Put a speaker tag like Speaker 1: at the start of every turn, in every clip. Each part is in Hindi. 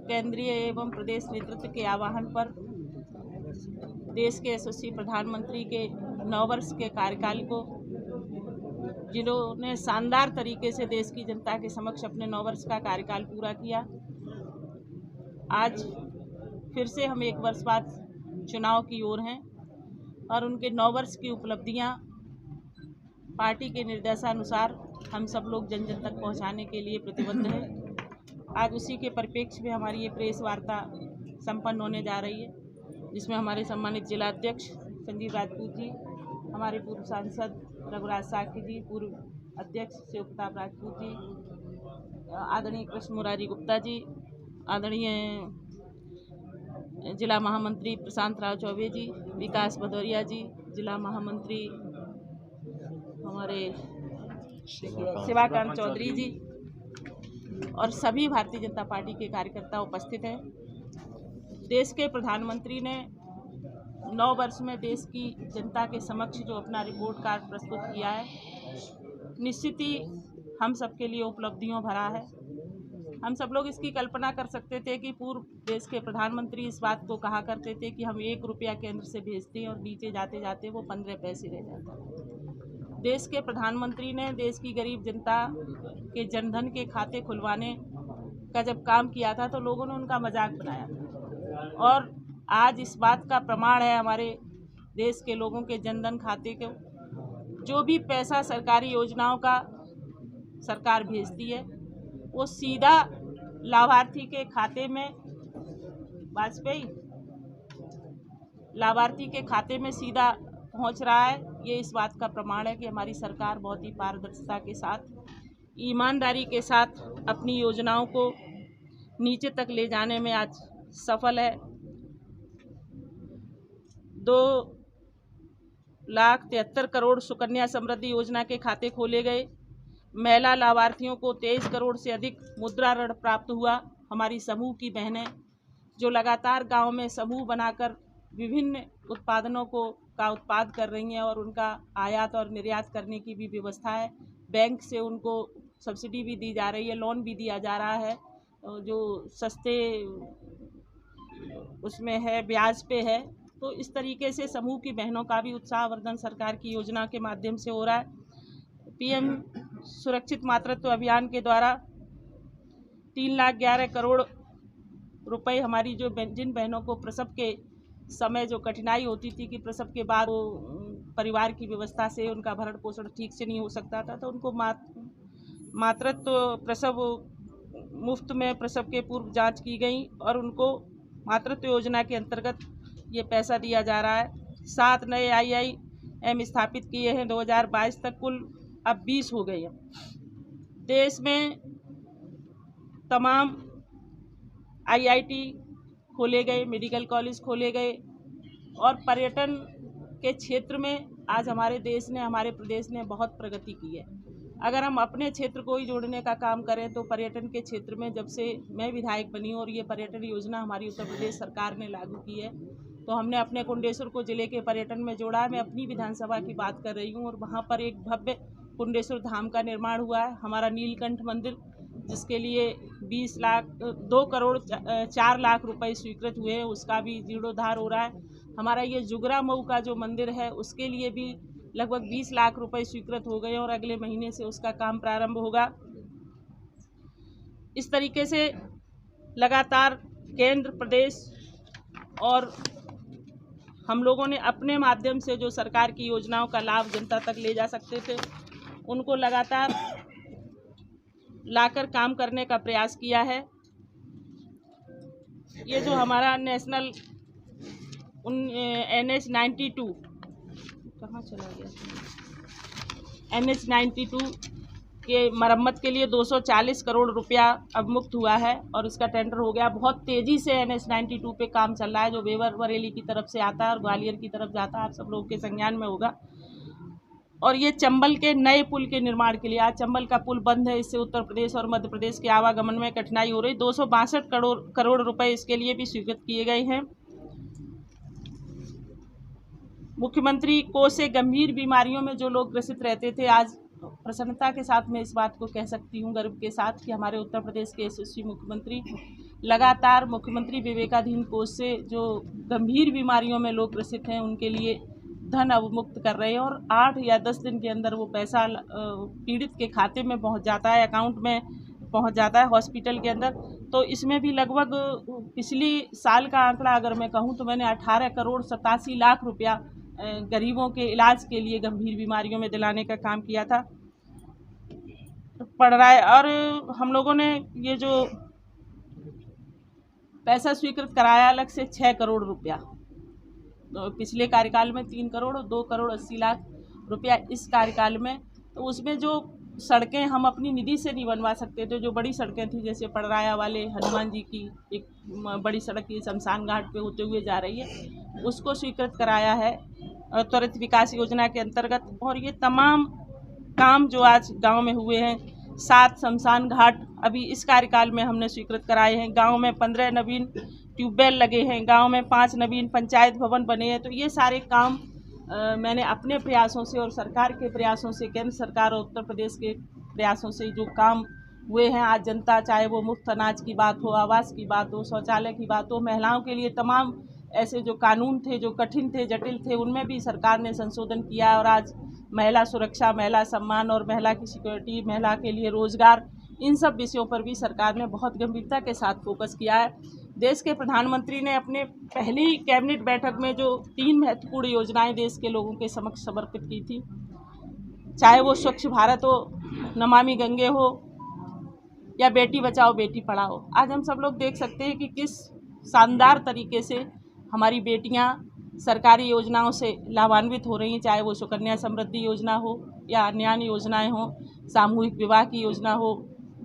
Speaker 1: केंद्रीय एवं प्रदेश नेतृत्व के आह्वान पर देश के यशस्वी प्रधानमंत्री के 9 वर्ष के कार्यकाल को, जिन्होंने शानदार तरीके से देश की जनता के समक्ष अपने 9 वर्ष का कार्यकाल पूरा किया, आज फिर से हम 1 वर्ष बाद चुनाव की ओर हैं और उनके 9 वर्ष की उपलब्धियां पार्टी के निर्देशानुसार हम सब लोग जन जन तक पहुंचाने के लिए प्रतिबद्ध हैं। आज उसी के परिप्रेक्ष्य में हमारी ये प्रेस वार्ता संपन्न होने जा रही है, जिसमें हमारे सम्मानित जिला अध्यक्ष संजीव राजपूत जी, हमारे पूर्व सांसद रघुराज साखी जी, पूर्व अध्यक्ष शिव प्रताप राजपूत जी, आदरणीय कृष्ण मुरारी गुप्ता जी, आदरणीय जिला महामंत्री प्रशांत राव चौबे जी, विकास भदौरिया जी, जिला महामंत्री हमारे शिवाकांत चौधरी जी और सभी भारतीय जनता पार्टी के कार्यकर्ता उपस्थित हैं। देश के प्रधानमंत्री ने 9 वर्ष में देश की जनता के समक्ष जो अपना रिपोर्ट कार्ड प्रस्तुत किया है, निश्चित ही हम सबके लिए उपलब्धियों भरा है। हम सब लोग इसकी कल्पना कर सकते थे कि पूर्व देश के प्रधानमंत्री इस बात को कहा करते थे कि हम 1 रुपया केंद्र से भेजते हैं और नीचे जाते जाते वो 15 पैसे रह जाता। देश के प्रधानमंत्री ने देश की गरीब जनता के जनधन के खाते खुलवाने का जब काम किया था तो लोगों ने उनका मजाक बनाया था, और आज इस बात का प्रमाण है हमारे देश के लोगों के जनधन खाते के जो भी पैसा सरकारी योजनाओं का सरकार भेजती है वो सीधा लाभार्थी के खाते में, लाभार्थी के खाते में सीधा पहुंच रहा है। ये इस बात का प्रमाण है कि हमारी सरकार बहुत ही पारदर्शिता के साथ, ईमानदारी के साथ अपनी योजनाओं को नीचे तक ले जाने में आज सफल है। 2,73,00,000 करोड़ सुकन्या समृद्धि योजना के खाते खोले गए। महिला लाभार्थियों को 23 करोड़ से अधिक मुद्रा ऋण प्राप्त हुआ। हमारी समूह की बहनें जो लगातार गांव में समूह बनाकर विभिन्न उत्पादनों का उत्पाद कर रही हैं और उनका आयात और निर्यात करने की भी व्यवस्था है। बैंक से उनको सब्सिडी भी दी जा रही है, लोन भी दिया जा रहा है जो सस्ते उसमें है, ब्याज पे है। तो इस तरीके से समूह की बहनों का भी उत्साहवर्धन सरकार की योजना के माध्यम से हो रहा है। पीएम सुरक्षित मातृत्व अभियान के द्वारा 3,11 करोड़ रुपए हमारी जिन बहनों को प्रसव के समय जो कठिनाई होती थी कि प्रसव के बाद वो परिवार की व्यवस्था से उनका भरण पोषण ठीक से नहीं हो सकता था, तो उनको मातृत्व प्रसव मुफ्त में प्रसव के पूर्व जांच की गई और उनको मातृत्व योजना के अंतर्गत ये पैसा दिया जा रहा है। 7 नए IIM स्थापित किए हैं 2022 तक, कुल अब 20 हो गए हैं। देश में तमाम IIT खोले गए, मेडिकल कॉलेज खोले गए और पर्यटन के क्षेत्र में आज हमारे प्रदेश ने बहुत प्रगति की है। अगर हम अपने क्षेत्र को ही जोड़ने का काम करें तो पर्यटन के क्षेत्र में जब से मैं विधायक बनी और ये पर्यटन योजना हमारी उत्तर प्रदेश सरकार ने लागू की है तो हमने अपने कुंडेश्वर को जिले के पर्यटन में जोड़ा है। मैं अपनी विधानसभा की बात कर रही हूँ और वहाँ पर एक भव्य कुंडेश्वर धाम का निर्माण हुआ है। हमारा नीलकंठ मंदिर, जिसके लिए 2 करोड़ 4 लाख रुपए स्वीकृत हुए हैं, उसका भी जीर्णोद्धार हो रहा है। हमारा ये जुगरा मऊ का जो मंदिर है उसके लिए भी लगभग 20 लाख रुपए स्वीकृत हो गए और अगले महीने से उसका काम प्रारंभ होगा। इस तरीके से लगातार केंद्र, प्रदेश और हम लोगों ने अपने माध्यम से जो सरकार की योजनाओं का लाभ जनता तक ले जा सकते थे उनको लगातार लाकर काम करने का प्रयास किया है। ये जो हमारा नेशनल NH-92 कहाँ चला गया, NH-92 के मरम्मत के लिए 240 करोड़ रुपया अब मुक्त हुआ है और इसका टेंडर हो गया। बहुत तेज़ी से NH-92 पे काम चल रहा है जो वेवर बरेली की तरफ से आता है और ग्वालियर की तरफ जाता है, आप सब लोगों के संज्ञान में होगा। और ये चंबल के नए पुल के निर्माण के लिए, आज चंबल का पुल बंद है, इससे उत्तर प्रदेश और मध्य प्रदेश के आवागमन में कठिनाई हो रही। 262 करोड़ रुपए इसके लिए भी स्वीकृत किए गए हैं। मुख्यमंत्री कोष से गंभीर बीमारियों में जो लोग ग्रसित रहते थे, आज प्रसन्नता के साथ मैं इस बात को कह सकती हूँ गर्व के साथ कि हमारे उत्तर प्रदेश के यशस्वी मुख्यमंत्री लगातार मुख्यमंत्री विवेकाधीन कोष से जो गंभीर बीमारियों में लोग ग्रसित हैं उनके लिए धन अवमुक्त कर रहे हैं और 8 या 10 दिन के अंदर वो पैसा पीड़ित के खाते में पहुंच जाता है, अकाउंट में पहुंच जाता है हॉस्पिटल के अंदर। तो इसमें भी लगभग पिछली साल का आंकड़ा अगर मैं कहूं तो मैंने 18 करोड़ 87 लाख रुपया गरीबों के इलाज के लिए गंभीर बीमारियों में दिलाने का काम किया था पड़ रहा है। और हम लोगों ने ये जो पैसा स्वीकृत कराया अलग से 6 करोड़ रुपया, तो पिछले कार्यकाल में 3 करोड़ और 2 करोड़ 80 लाख रुपया इस कार्यकाल में। तो उसमें जो सड़कें हम अपनी निधि से नहीं बनवा सकते थे, जो बड़ी सड़कें थी जैसे पड़राया वाले हनुमान जी की एक बड़ी सड़क की शमशान घाट पे होते हुए जा रही है, उसको स्वीकृत कराया है त्वरित विकास योजना के अंतर्गत। और ये तमाम काम जो आज गांव में हुए हैं, 7 शमशान घाट अभी इस कार्यकाल में हमने स्वीकृत कराए हैं, गांव में 15 नवीन ट्यूबवेल लगे हैं, गांव में 5 नवीन पंचायत भवन बने हैं। तो ये सारे काम मैंने अपने प्रयासों से और सरकार के प्रयासों से, केंद्र सरकार और उत्तर प्रदेश के प्रयासों से जो काम हुए हैं, आज जनता चाहे वो मुफ्त अनाज की बात हो, आवास की बात हो, शौचालय की बात हो, महिलाओं के लिए तमाम ऐसे जो कानून थे जो कठिन थे, जटिल थे, उनमें भी सरकार ने संशोधन किया। और आज महिला सुरक्षा, महिला सम्मान और महिला की सिक्योरिटी, महिला के लिए रोजगार, इन सब विषयों पर भी सरकार ने बहुत गंभीरता के साथ फोकस किया है। देश के प्रधानमंत्री ने अपने पहली कैबिनेट बैठक में जो 3 महत्वपूर्ण योजनाएं देश के लोगों के समक्ष समर्पित की थी, चाहे वो स्वच्छ भारत हो, नमामि गंगे हो या बेटी बचाओ बेटी पढ़ाओ। आज हम सब लोग देख सकते हैं कि किस शानदार तरीके से हमारी बेटियां सरकारी योजनाओं से लाभान्वित हो रही हैं, चाहे वो सुकन्या समृद्धि योजना हो या अन्य योजनाएं हो, सामूहिक विवाह की योजना हो,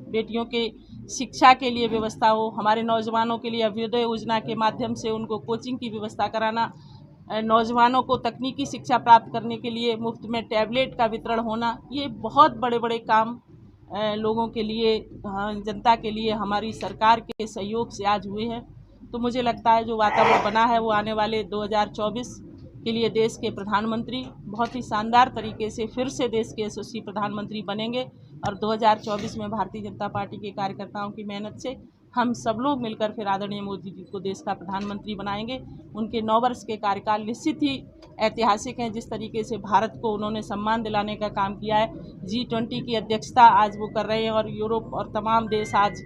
Speaker 1: बेटियों के शिक्षा के लिए व्यवस्था हो, हमारे नौजवानों के लिए अभ्युदय योजना के माध्यम से उनको कोचिंग की व्यवस्था कराना, नौजवानों को तकनीकी शिक्षा प्राप्त करने के लिए मुफ्त में टैबलेट का वितरण होना, ये बहुत बड़े बड़े काम लोगों के लिए, जनता के लिए हमारी सरकार के सहयोग से आज हुए हैं। तो मुझे लगता है जो वातावरण बना है वो आने वाले 2024 के लिए देश के प्रधानमंत्री बहुत ही शानदार तरीके से फिर से देश के यशस्वी प्रधानमंत्री बनेंगे। और 2024 में भारतीय जनता पार्टी के कार्यकर्ताओं की मेहनत से हम सब लोग मिलकर फिर आदरणीय मोदी जी को देश का प्रधानमंत्री बनाएंगे। उनके 9 वर्ष के कार्यकाल निश्चित ही ऐतिहासिक हैं। जिस तरीके से भारत को उन्होंने सम्मान दिलाने का काम किया है, G20 की अध्यक्षता आज वो कर रहे हैं और यूरोप और तमाम देश आज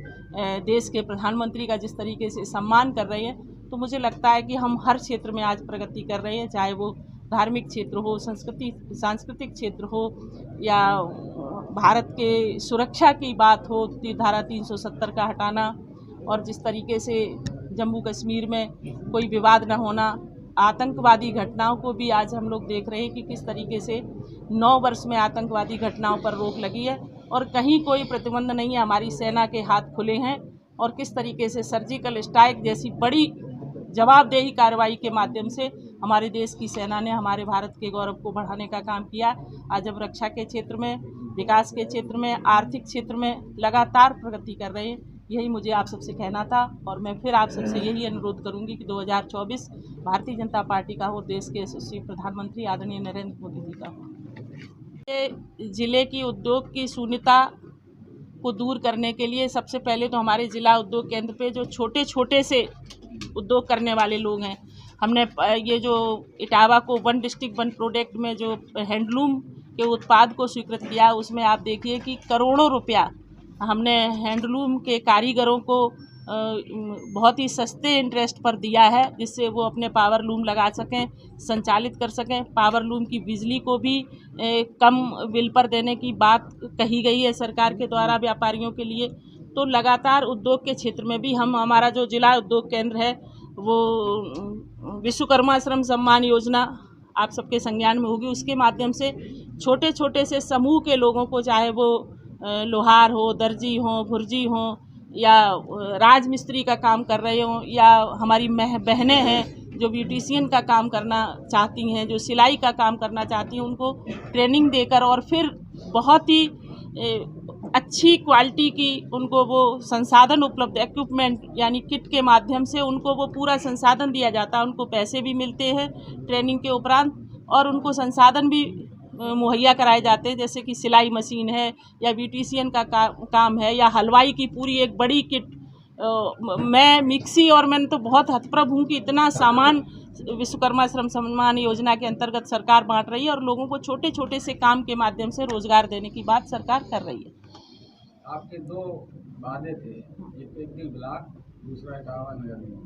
Speaker 1: देश के प्रधानमंत्री का जिस तरीके से सम्मान कर रहे हैं, तो मुझे लगता है कि हम हर क्षेत्र में आज प्रगति कर रहे हैं, चाहे वो धार्मिक क्षेत्र हो, सांस्कृतिक क्षेत्र हो या भारत के सुरक्षा की बात हो, धारा 370 का हटाना, और जिस तरीके से जम्मू कश्मीर में कोई विवाद न होना, आतंकवादी घटनाओं को भी आज हम लोग देख रहे हैं कि किस तरीके से 9 वर्ष में आतंकवादी घटनाओं पर रोक लगी है और कहीं कोई प्रतिबंध नहीं है, हमारी सेना के हाथ खुले हैं। और किस तरीके से सर्जिकल स्ट्राइक जैसी बड़ी जवाबदेही कार्रवाई के माध्यम से हमारे देश की सेना ने हमारे भारत के गौरव को बढ़ाने का काम किया। आज हम रक्षा के क्षेत्र में, विकास के क्षेत्र में, आर्थिक क्षेत्र में लगातार प्रगति कर रहे हैं। यही मुझे आप सबसे कहना था और मैं फिर आप सबसे यही अनुरोध करूंगी कि 2024 भारतीय जनता पार्टी का हो, देश के यशस्वी प्रधानमंत्री आदरणीय नरेंद्र मोदी जी का हो। जिले की उद्योग की शून्यता को दूर करने के लिए सबसे पहले तो हमारे जिला उद्योग केंद्र पे जो छोटे छोटे से उद्योग करने वाले लोग हैं, हमने ये जो इटावा को 1 डिस्ट्रिक्ट 1 प्रोडक्ट में जो हैंडलूम के उत्पाद को स्वीकृत किया, उसमें आप देखिए कि करोड़ों रुपया हमने हैंडलूम के कारीगरों को बहुत ही सस्ते इंटरेस्ट पर दिया है, जिससे वो अपने पावर लूम लगा सकें, संचालित कर सकें। पावर लूम की बिजली को भी कम बिल पर देने की बात कही गई है सरकार के द्वारा व्यापारियों के लिए। तो लगातार उद्योग के क्षेत्र में भी हमारा जो जिला उद्योग केंद्र है वो विश्वकर्मा श्रम सम्मान योजना आप सबके संज्ञान में होगी, उसके माध्यम से छोटे छोटे से समूह के लोगों को, चाहे वो लोहार हो, दर्जी हो, भुर्जी हो या राजमिस्त्री का काम कर रहे हो, या हमारी बहनें हैं जो ब्यूटिशियन का काम करना चाहती हैं, जो सिलाई का काम करना चाहती हैं, उनको ट्रेनिंग देकर और फिर बहुत ही अच्छी क्वालिटी की उनको वो संसाधन उपलब्ध, इक्विपमेंट यानी किट के माध्यम से उनको वो पूरा संसाधन दिया जाता है। उनको पैसे भी मिलते हैं ट्रेनिंग के उपरांत और उनको संसाधन भी मुहैया कराए जाते हैं, जैसे कि सिलाई मशीन है या ब्यूटिशियन का काम है या हलवाई की पूरी एक बड़ी किट मैं मिक्सी और मैंने तो बहुत हतप्रभ हूँ कि इतना सामान विश्वकर्मा श्रम सम्मान योजना के अंतर्गत सरकार बांट रही है और लोगों को छोटे छोटे से काम के माध्यम से रोजगार देने की बात सरकार कर रही है।
Speaker 2: आपके दो वादे थे, एक तो एक ब्लॉक, दूसरा इटावा नगर निगम,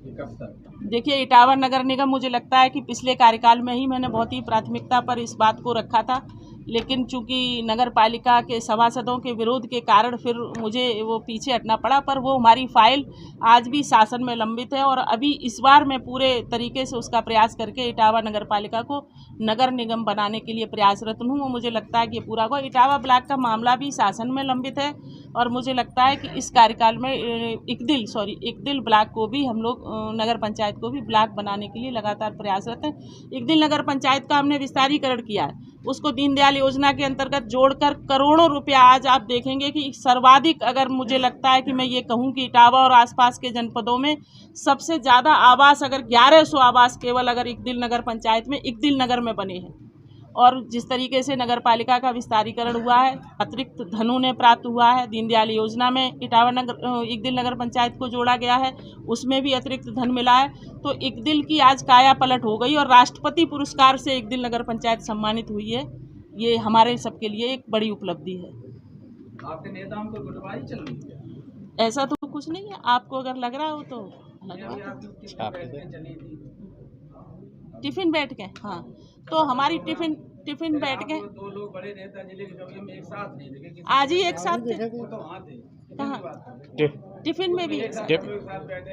Speaker 2: ये कब तक?
Speaker 1: देखिए, इटावा नगर निगम मुझे लगता है कि पिछले कार्यकाल में ही मैंने बहुत ही प्राथमिकता पर इस बात को रखा था, लेकिन चूंकि नगर पालिका के सभासदों के विरोध के कारण फिर मुझे वो पीछे हटना पड़ा। पर वो हमारी फाइल आज भी शासन में लंबित है और अभी इस बार मैं पूरे तरीके से उसका प्रयास करके इटावा नगर पालिका को नगर निगम बनाने के लिए प्रयासरत हूँ। वो मुझे लगता है कि ये पूरा होगा। इटावा ब्लॉक का मामला भी शासन में लंबित है और मुझे लगता है कि इस कार्यकाल में इकदिल ब्लॉक को भी हम लोग नगर पंचायत को भी ब्लॉक बनाने के लिए लगातार प्रयासरत हैं। इकदिल नगर पंचायत का हमने विस्तारीकरण किया है, उसको दीनदयाल योजना के अंतर्गत जोड़कर करोड़ों रुपया आज आप देखेंगे कि सर्वाधिक, अगर मुझे लगता है कि मैं ये कहूँ कि इटावा और आसपास के जनपदों में सबसे ज़्यादा आवास, अगर 1100 आवास केवल अगर इकदिल नगर पंचायत में इकदिल नगर में बने हैं। और जिस तरीके से नगर पालिका का विस्तारीकरण हुआ है, अतिरिक्त धन उन्हें प्राप्त हुआ है। दीनदयाल योजना में इटावा नगर इकदिल नगर पंचायत को जोड़ा गया है, उसमें भी अतिरिक्त धन मिला है। तो इकदिल की आज काया पलट हो गई और राष्ट्रपति पुरस्कार से इकदिल नगर पंचायत सम्मानित हुई है। ये हमारे सबके लिए एक बड़ी उपलब्धि है।
Speaker 2: आपके नेताओं को गुटबाजी चल रही है?
Speaker 1: ऐसा तो कुछ नहीं है, आपको अगर लग रहा हो तो टिफिन बैठ के, हाँ, तो हमारी टिफिन बैठ के
Speaker 2: दो लोग बड़े नेता जिले के चौकी में एक साथ नहीं थे,
Speaker 1: आज ही एक साथ थे।
Speaker 2: कहाँ?
Speaker 1: टिफिन में भी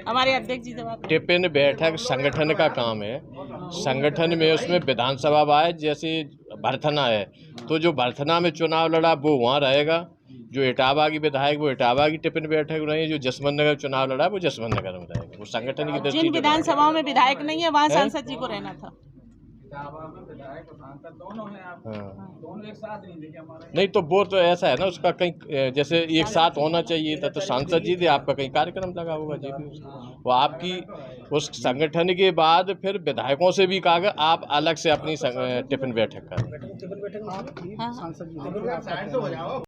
Speaker 1: हमारे अध्यक्ष जी जवाब।
Speaker 3: टिफिन बैठक संगठन का काम है। संगठन में उसमें विधानसभा वाइज जैसे भरथना है, तो जो भरथना में चुनाव लड़ा वो वहाँ रहेगा, जो इटावा की विधायक वो इटावा की टिफिन बैठक रही, जो जसवंत नगर चुनाव लड़ा वो जसवंत नगर में रहेगा। वो संगठन की दृष्टि
Speaker 1: जिन विधानसभाओं में विधायक नहीं है वहाँ सांसद जी को रहना था।
Speaker 2: विधायक और सांसद दोनों हैं, आप दोनों एक साथ नहीं देखे हमारे।
Speaker 3: नहीं तो वो तो ऐसा है ना, उसका कहीं जैसे एक साथ होना चाहिए था, तो सांसद जी थे, आपका कहीं कार्यक्रम लगा होगा जी भी, वो आपकी उस संगठन के बाद फिर विधायकों से भी कहा आप अलग से अपनी टिफिन बैठक करें।